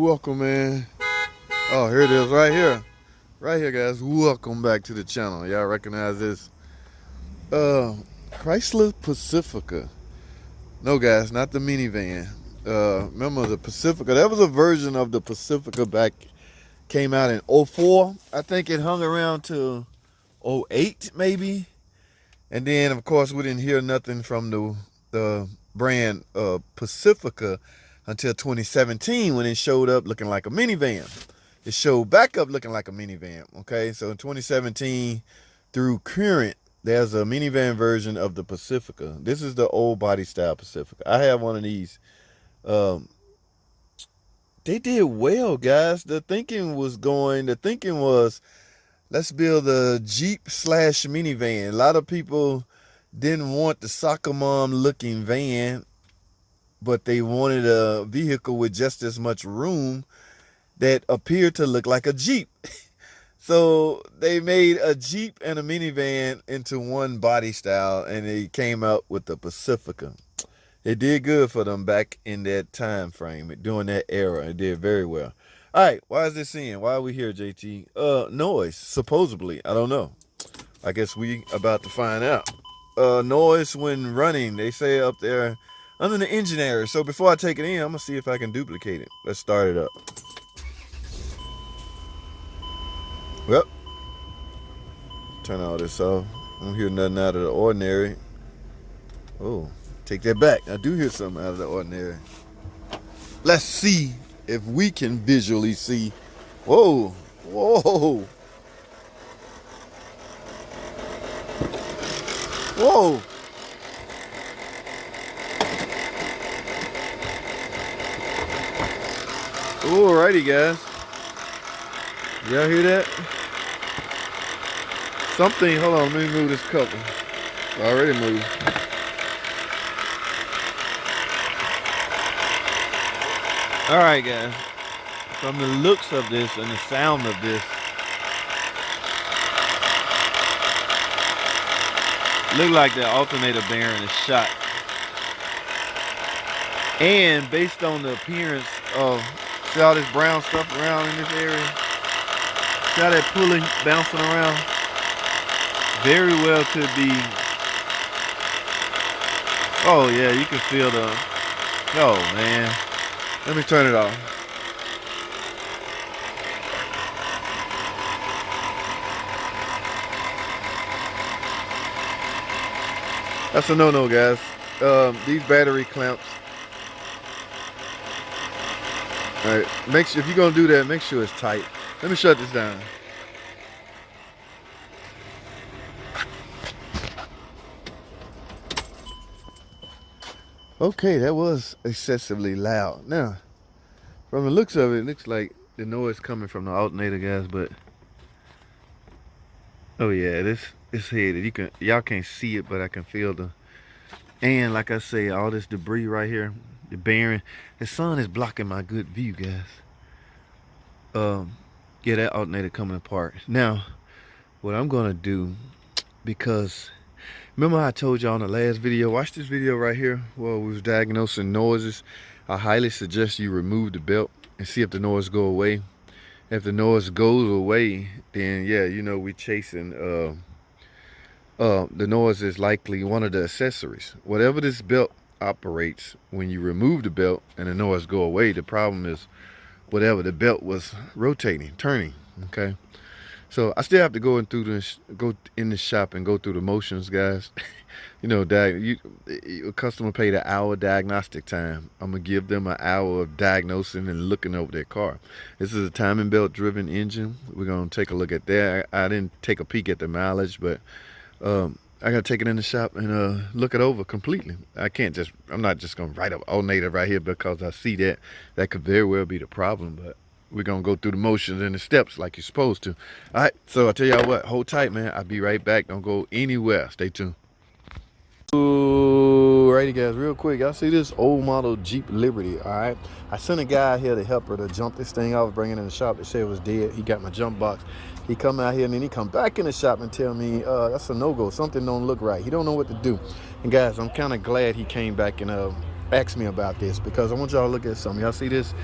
welcome, man. Oh, here it is, right here. Right here, guys. Welcome back to the channel. Y'all recognize this? Chrysler Pacifica. No, guys, not the minivan. Remember the Pacifica? That was a version of the Pacifica back, came out in '04. I think it hung around to '08, maybe. And then, of course, we didn't hear nothing from the brand Pacifica until 2017 when it showed up looking like a minivan. It showed back up looking like a minivan. Okay, so in 2017 through current, there's a minivan version of the Pacifica. This is the old body style Pacifica. I have one of these. They did well, guys. The thinking was, let's build a Jeep slash minivan. A lot of people didn't want the soccer mom looking van, but they wanted a vehicle with just as much room that appeared to look like a Jeep. So they made a Jeep and a minivan into one body style, and they came out with the Pacifica. It did good for them back in that time frame, during that era. It did very well. All right, why is this in? Why are we here, JT? Noise, supposedly. I don't know. I guess we about to find out. Noise when running, they say up there under the engine area. So before I take it in, I'm gonna see if I can duplicate it. Let's start it up. Well, turn all this off. I don't hear nothing out of the ordinary. Oh, take that back. I do hear something out of the ordinary. Let's see if we can visually see. Whoa, whoa, whoa. Alrighty, guys. Y'all hear that? Something, hold on, let me move this couple. Already moved. Alright, guys. From the looks of this and the sound of this, look like the alternator bearing is shot. And based on the appearance of, see all this brown stuff around in this area? See how that pulley bouncing around? Very well could be. Oh yeah, you can feel the. Oh man, let me turn it off. That's a no-no, guys. These battery clamps. All right, make sure if you're gonna do that, make sure it's tight. Let me shut this down. Okay, that was excessively loud. Now, from the looks of it, it looks like the noise coming from the alternator, guys, but oh yeah, this headed. Y'all can't see it, but I can feel the, and like I say, all this debris right here, the bearing. The sun is blocking my good view, guys. Yeah, that alternator coming apart. Now, what I'm gonna do, because remember how I told y'all in the last video, watch this video right here where we was diagnosing noises. I highly suggest you remove the belt and see if the noise go away. If the noise goes away, then yeah, you know we chasing the noise is likely one of the accessories. Whatever this belt operates, when you remove the belt and the noise go away, the problem is whatever the belt was rotating, turning. Okay, so I still have to go in the shop and go through the motions, guys. You know, a customer paid an hour diagnostic time. I'm gonna give them an hour of diagnosing and looking over their car. This is a timing belt driven engine. We're gonna take a look at that. I didn't take a peek at the mileage, but I gotta take it in the shop and look it over completely. I'm not just gonna write up alternator right here because I see that could very well be the problem, but we're gonna go through the motions and the steps like you're supposed to. All right, so I tell y'all what, hold tight, man. I'll be right back. Don't go anywhere. Stay tuned. Alrighty, guys, real quick, y'all see this old model Jeep Liberty? All right, I sent a guy here to help her to jump this thing off, bring it in the shop. They said it was dead. He got my jump box. He come out here and then he come back in the shop and tell me that's a no-go. Something don't look right. He don't know what to do. And guys, I'm kind of glad he came back and asked me about this, because I want y'all to look at something. Y'all see this?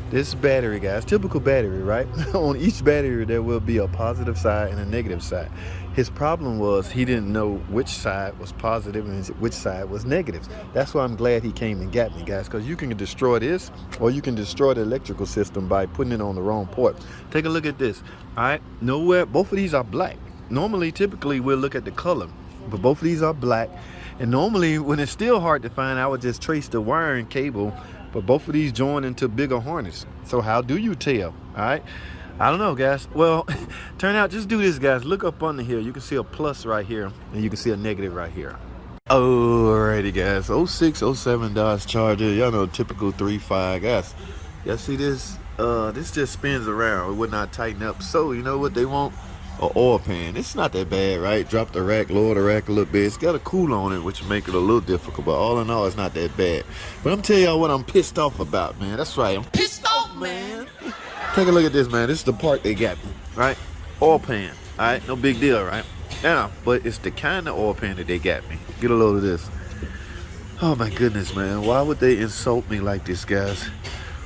This battery, guys, typical battery, right? On each battery there will be a positive side and a negative side. His problem was he didn't know which side was positive and which side was negative. That's why I'm glad he came and got me, guys, because you can destroy this or you can destroy the electrical system by putting it on the wrong port. Take a look at this. All right, nowhere, both of these are black. Normally, typically we'll look at the color, but both of these are black. And normally when it's still hard to find, I would just trace the wiring cable, but both of these join into bigger harness. So how do you tell? All right, I don't know, guys. Well, turn out, just do this, guys. Look up under here. You can see a plus right here and you can see a negative right here. Alrighty, guys. 06, 07 Dodge Charger. Y'all know, typical 3.5, guys. Y'all see this? This just spins around. It would not tighten up. So you know what they want? An oil pan. It's not that bad, right? Drop the rack, lower the rack a little bit. It's got a cool on it, which make it a little difficult, but all in all, it's not that bad. But I'm telling y'all what I'm pissed off about, man. That's right, I'm pissed off, man. Take a look at this, man. This is the part they got me, right? Oil pan, all right? No big deal, right? Now, but it's the kind of oil pan that they got me. Get a load of this. Oh my goodness, man. Why would they insult me like this, guys?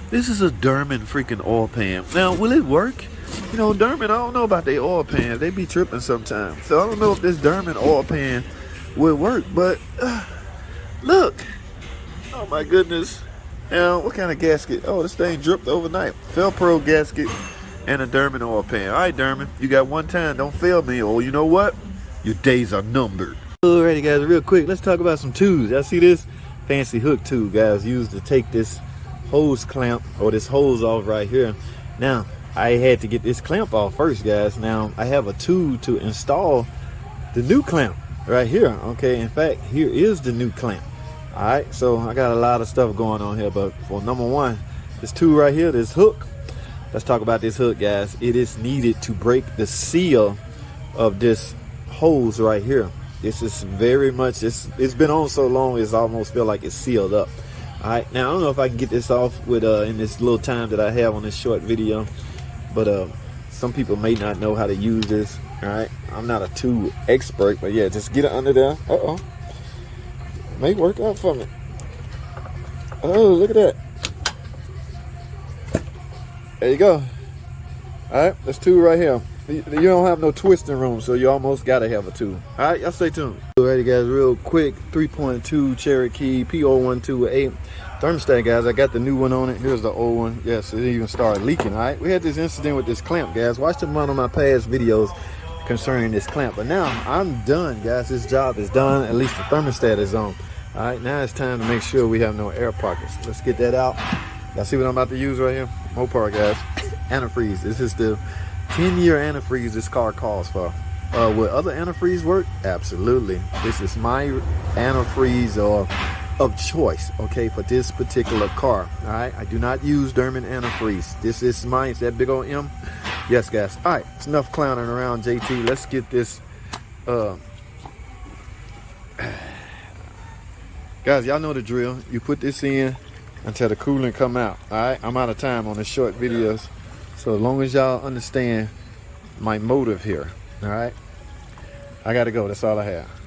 This is a Derman freaking oil pan. Now, will it work? You know, Derman, I don't know about their oil pans. They be tripping sometimes. So I don't know if this Derman oil pan will work, but look. Oh my goodness. Now, what kind of gasket? Oh, this thing dripped overnight. Felpro gasket and a Derman oil pan. All right, Derman, you got one time. Don't fail me. Or you know what? Your days are numbered. Alrighty, guys, real quick. Let's talk about some tools. Y'all see this? Fancy hook tool, guys, used to take this hose clamp or this hose off right here. Now, I had to get this clamp off first, guys. Now I have a tool to install the new clamp right here. Okay, in fact, here is the new clamp. All right, so I got a lot of stuff going on here, but for number one, this tool right here, this hook. Let's talk about this hook, guys. It is needed to break the seal of this hose right here. This is very much, it's been on so long, it's almost feel like it's sealed up. All right, now I don't know if I can get this off with in this little time that I have on this short video. But some people may not know how to use this. All right, I'm not a tool expert, but yeah, just get it under there. May work out for me. Oh, look at that. There you go. All right, this tool right here. You don't have no twisting room, so you almost gotta have a tool. All right, y'all stay tuned. Alrighty, guys, real quick, 3.2 Cherokee P012A thermostat, guys. I got the new one on it. Here's the old one. Yes, it even started leaking. All right, we had this incident with this clamp, guys. Watch them one of my past videos concerning this clamp. But now I'm done, guys. This job is done. At least the thermostat is on. All right, now it's time to make sure we have no air pockets. Let's get that out. Y'all see what I'm about to use right here? Mopar, guys. Antifreeze. This is the 10-year antifreeze this car calls for. Will other antifreeze work? Absolutely. This is my antifreeze of choice, okay, for this particular car. All right, I do not use Derman antifreeze. This is mine. It's that big old M. Yes, guys. All right, it's enough clowning around, JT. Let's get this. Guys, y'all know the drill. You put this in until the coolant come out. All right, I'm out of time on the short videos. So as long as y'all understand my motive here, all right, I gotta go. That's all I have.